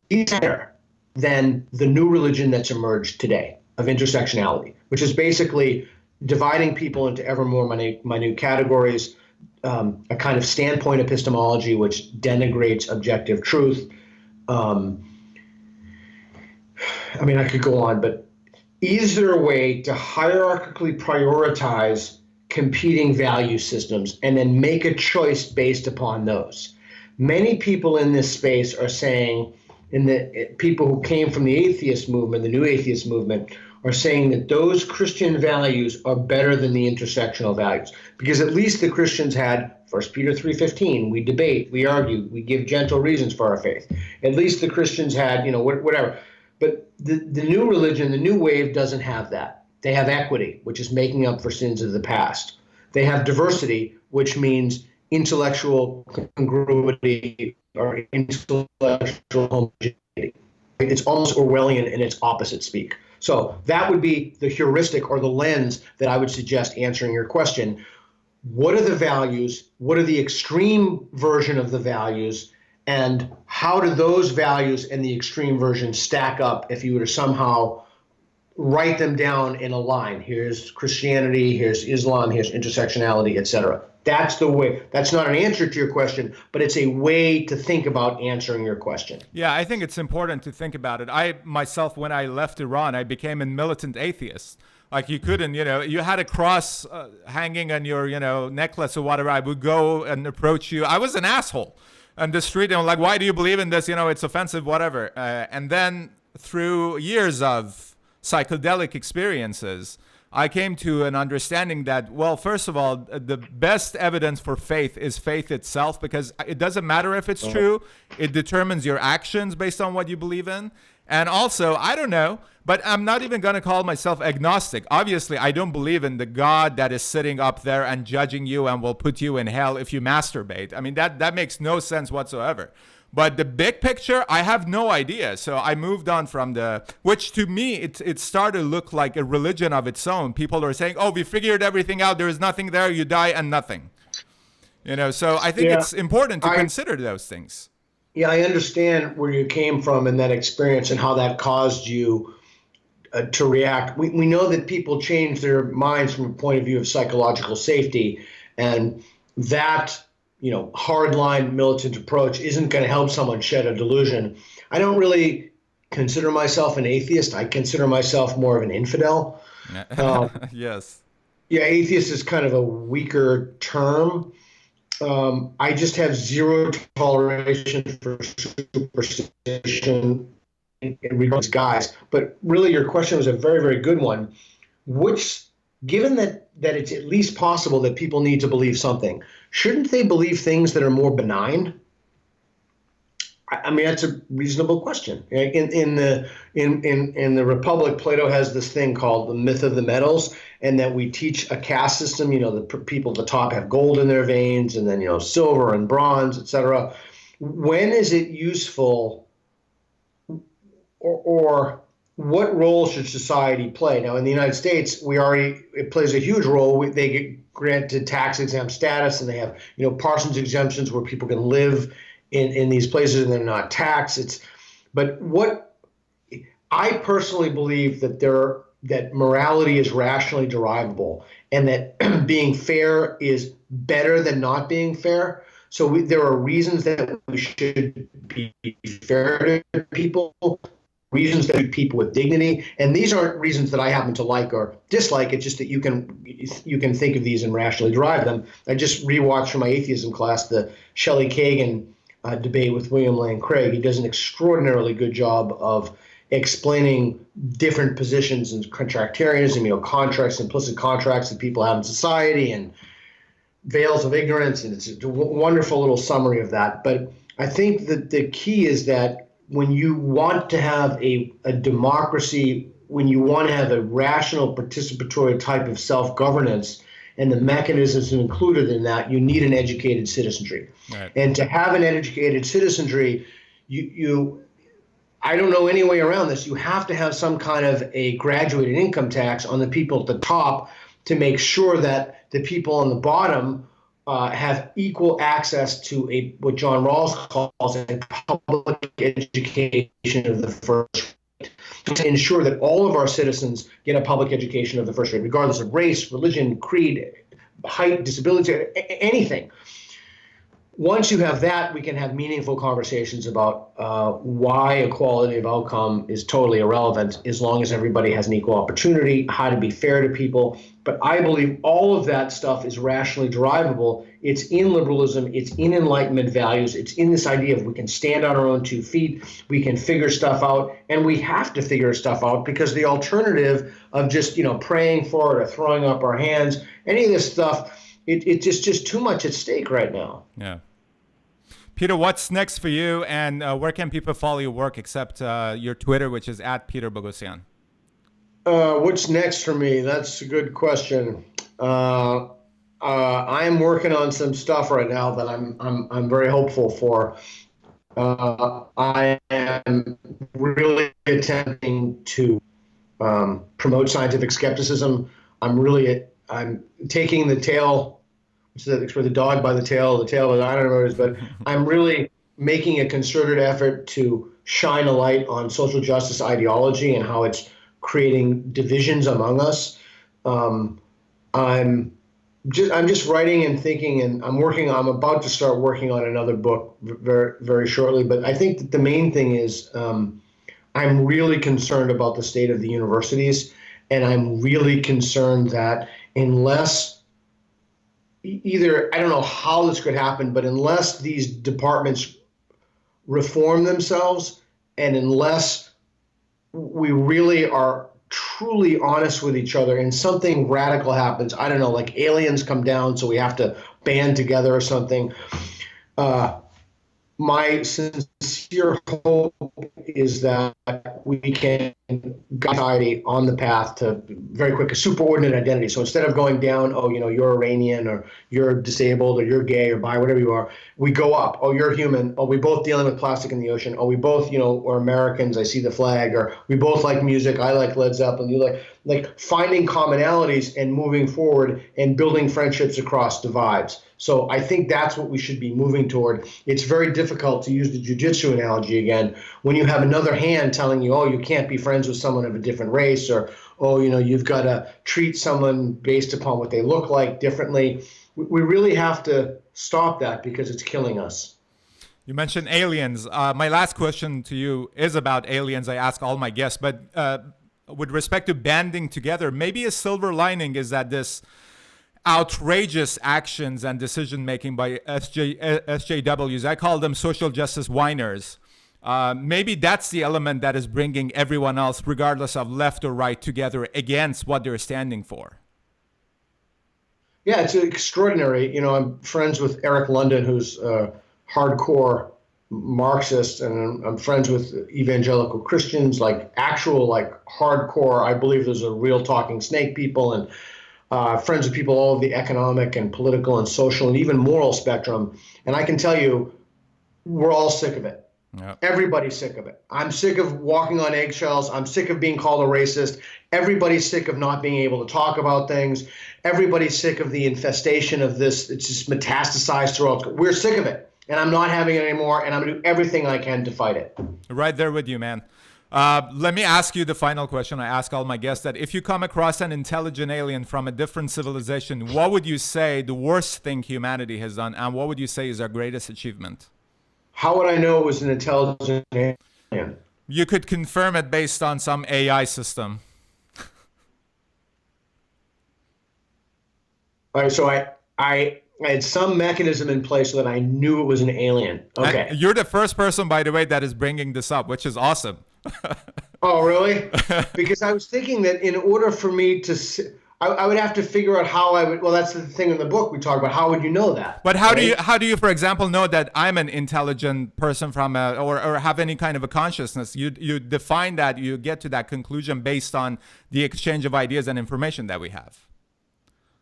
is better than the new religion that's emerged today of intersectionality, which is basically dividing people into ever more minute categories, a kind of standpoint epistemology which denigrates objective truth, I mean, I could go on, but is there a way to hierarchically prioritize competing value systems and then make a choice based upon those? Many people in this space are saying, and the people who came from the atheist movement, the new atheist movement, are saying that those Christian values are better than the intersectional values, because at least the Christians had 1 Peter 3:15. We debate, we argue, we give gentle reasons for our faith. At least the Christians had, whatever. But the new religion, the new wave doesn't have that. They have equity, which is making up for sins of the past. They have diversity, which means intellectual congruity or intellectual homogeneity. It's almost Orwellian in its opposite speak. So that would be the heuristic or the lens that I would suggest answering your question. What are the values? What are the extreme version of the values? And how do those values and the extreme version stack up if you were to somehow write them down in a line? Here's Christianity, here's Islam, here's intersectionality, etc. That's the way. That's not an answer to your question, but it's a way to think about answering your question. Yeah, I think it's important to think about it. I myself, when I left Iran, I became a militant atheist. Like, you couldn't, you had a cross hanging on your, necklace or whatever. I would go and approach you. I was an asshole on the street, and I'm like, why do you believe in this? It's offensive, whatever. And then through years of psychedelic experiences, I came to an understanding that, well, first of all, the best evidence for faith is faith itself, because it doesn't matter if it's true. It determines your actions based on what you believe in. And also, I don't know, but I'm not even going to call myself agnostic. Obviously, I don't believe in the God that is sitting up there and judging you and will put you in hell if you masturbate. I mean, that makes no sense whatsoever. But the big picture, I have no idea. So I moved on from which to me, it started to look like a religion of its own. People are saying, oh, we figured everything out. There is nothing there. You die and nothing. So I think it's important to consider those things. Yeah, I understand where you came from in that experience and how that caused you to react. We know that people change their minds from a point of view of psychological safety, and that hardline militant approach isn't going to help someone shed a delusion. I don't really consider myself an atheist. I consider myself more of an infidel. Yes. Yeah, atheist is kind of a weaker term. I just have zero toleration for superstition in regards to guys. But really, your question was a very, very good one. Given that it's at least possible that people need to believe something, shouldn't they believe things that are more benign? I mean, that's a reasonable question. In the Republic, Plato has this thing called the myth of the metals, and that we teach a caste system. The people at the top have gold in their veins, and then silver and bronze, etc. When is it useful, or what role should society play? Now, in the United States, it plays a huge role. They get granted tax-exempt status, and they have Parsons exemptions where people can live in these places and they're not taxed. But what I personally believe that morality is rationally derivable, and that being fair is better than not being fair. So there are reasons that we should be fair to people, reasons that treat people with dignity, and these aren't reasons that I happen to like or dislike. It's just that you can think of these and rationally derive them. I just rewatched from my atheism class the Shelley Kagan debate with William Lane Craig. He does an extraordinarily good job of explaining different positions in contractarianism, contracts, implicit contracts that people have in society, and veils of ignorance, and it's a wonderful little summary of that. But I think that the key is that when you want to have a democracy, when you want to have a rational participatory type of self-governance, and the mechanisms included in that, you need an educated citizenry. Right. And to have an educated citizenry, I don't know any way around this. You have to have some kind of a graduated income tax on the people at the top to make sure that the people on the bottom have equal access to what John Rawls calls a public education of the first rate, to ensure that all of our citizens get a public education of the first rate, regardless of race, religion, creed, height, disability, anything. once you have that, we can have meaningful conversations about why equality of outcome is totally irrelevant as long as everybody has an equal opportunity, how to be fair to people. But I believe all of that stuff is rationally derivable. It's in liberalism. It's in Enlightenment values. It's in this idea of we can stand on our own 2 feet. We can figure stuff out. And we have to figure stuff out because the alternative of just, praying for it or throwing up our hands, any of this stuff, it's just too much at stake right now. Yeah. Peter, what's next for you, and where can people follow your work except your Twitter, which is at Peter Boghossian? What's next for me? That's a good question. I'm working on some stuff right now that I'm very hopeful for. I am really attempting to promote scientific skepticism. I'm taking the tail. For the dog by the tail by the, I don't know what it is, but I'm really making a concerted effort to shine a light on social justice ideology and how it's creating divisions among us. I'm just writing and thinking, and I'm about to start working on another book very, very shortly. But I think that the main thing is I'm really concerned about the state of the universities, and I'm really concerned that unless I don't know how this could happen, but unless these departments reform themselves and unless we really are truly honest with each other and something radical happens, I don't know, like aliens come down, so we have to band together or something. My sincere hope is that we can guide society on the path to very quick a superordinate identity. So instead of going down, you're Iranian or you're disabled or you're gay or bi, whatever you are, we go up. Oh, you're human. Oh, we both dealing with plastic in the ocean. Oh, we both, are Americans. I see the flag. Or we both like music. I like Led Zeppelin. You like finding commonalities and moving forward and building friendships across divides. So I think that's what we should be moving toward. It's very difficult to use the jiu-jitsu analogy again when you have another hand telling you, you can't be friends with someone of a different race, or, you've got to treat someone based upon what they look like differently. We really have to stop that because it's killing us. You mentioned aliens. My last question to you is about aliens. I ask all my guests, but with respect to banding together, maybe a silver lining is that this outrageous actions and decision making by SJWs, I call them social justice whiners. Maybe that's the element that is bringing everyone else, regardless of left or right, together against what they're standing for. Yeah, it's extraordinary. I'm friends with Eric London, who's a hardcore Marxist, and I'm friends with evangelical Christians, like actual, hardcore. I believe there's a real talking snake people, and friends with people all of the economic and political and social and even moral spectrum. And I can tell you, we're all sick of it. Yep. Everybody's sick of it. I'm sick of walking on eggshells. I'm sick of being called a racist. Everybody's sick of not being able to talk about things. Everybody's sick of the infestation of this. It's just metastasized throughout. We're sick of it. And I'm not having it anymore. And I'm going to do everything I can to fight it. Right there with you, man. Let me ask you the final question I ask all my guests, that if you come across an intelligent alien from a different civilization, what would you say the worst thing humanity has done, and what would you say is our greatest achievement? How would I know it was an intelligent alien? You could confirm it based on some AI system. All right, so I had some mechanism in place so that I knew it was an alien. Okay. And you're the first person, by the way, that is bringing this up, which is awesome. Oh, really? Because I was thinking that in order for me to, I would have to figure out how I would. Well, that's the thing in the book we talk about. How would you know that? But how do you, for example, know that I'm an intelligent person from or have any kind of a consciousness? You define that, you get to that conclusion based on the exchange of ideas and information that we have.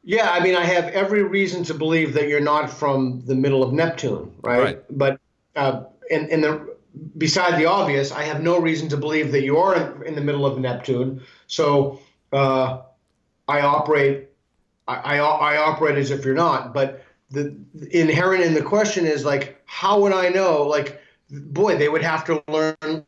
Yeah, I mean, I have every reason to believe that you're not from the middle of Neptune, right? But beside the obvious, I have no reason to believe that you are in the middle of Neptune. So I operate as if you're not. But the inherent in the question is how would I know? Boy, they would have to learn.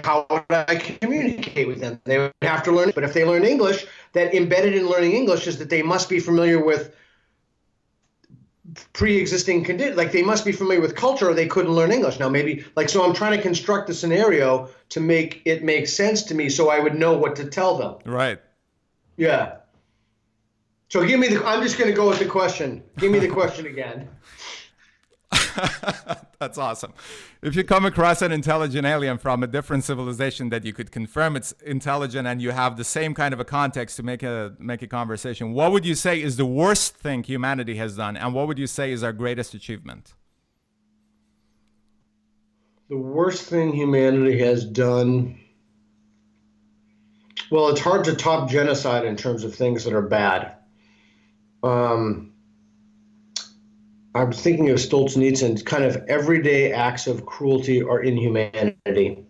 How would I communicate with them? They would have to learn. But if they learn English, that embedded in learning English is that they must be familiar with pre-existing condition. Like they must be familiar with culture, or they couldn't learn English. Now maybe like so. I'm trying to construct a scenario to make it make sense to me, so I would know what to tell them. Right. Yeah. So give me the. I'm just going to go with the question. Give me the question again. That's awesome. If you come across an intelligent alien from a different civilization that you could confirm it's intelligent and you have the same kind of a context to make a conversation, what would you say is the worst thing humanity has done, and what would you say is our greatest achievement? The worst thing humanity has done. Well, it's hard to top genocide in terms of things that are bad. I'm thinking of Solzhenitsyn, kind of everyday acts of cruelty or inhumanity.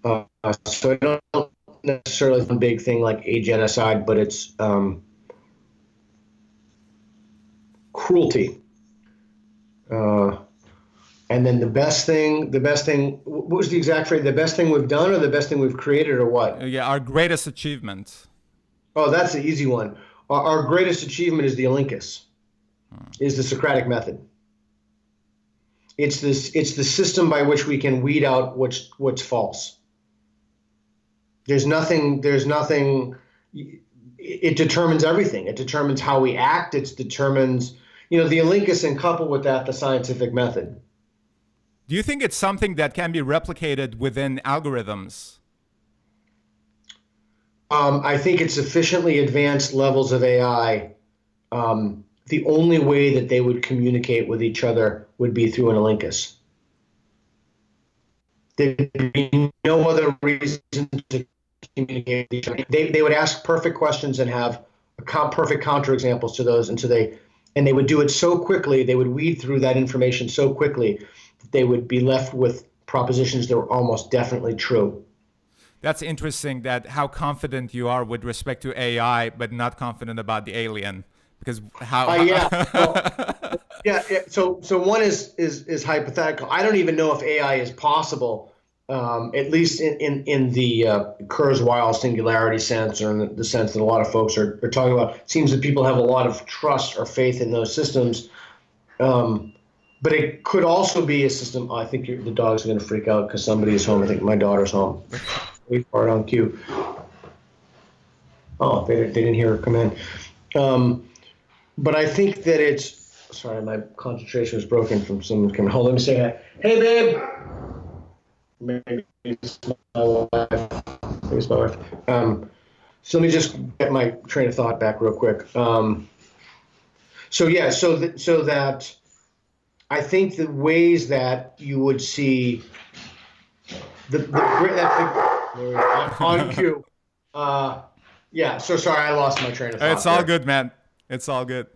So I don't necessarily one big thing like a genocide, but it's cruelty. And then the best thing, what was the exact phrase? The best thing we've done or the best thing we've created or what? Yeah, our greatest achievement. Oh, that's the easy one. Our greatest achievement is the Olympus, is the Socratic method. It's the system by which we can weed out what's false. There's nothing, it determines everything. It determines how we act. It determines, the Olympus, and coupled with that, the scientific method. Do you think it's something that can be replicated within algorithms? I think at sufficiently advanced levels of AI, the only way that they would communicate with each other would be through an Olympus. There'd be no other reason to communicate with each other. They would ask perfect questions and have perfect counterexamples to those, and they would do it so quickly. They would weed through that information so quickly that they would be left with propositions that were almost definitely true. That's interesting. That how confident you are with respect to AI, but not confident about the alien, because how? Yeah. Well, yeah. So one is hypothetical. I don't even know if AI is possible, at least in the Kurzweil singularity sense, or in the sense that a lot of folks are talking about. It seems that people have a lot of trust or faith in those systems. But it could also be a system. I think the dogs are going to freak out because somebody is home. I think my daughter's home. Wait for it on cue. Oh, they didn't hear her come in. But I think that it's. Sorry, my concentration was broken from someone coming home. Let me say hi. Hey, babe. Maybe it's my wife. Maybe it's my wife. So let me just get my train of thought back real quick. So that I think the ways that you would see on cue. Yeah. So sorry, I lost my train of thought. It's all good, man. It's all good.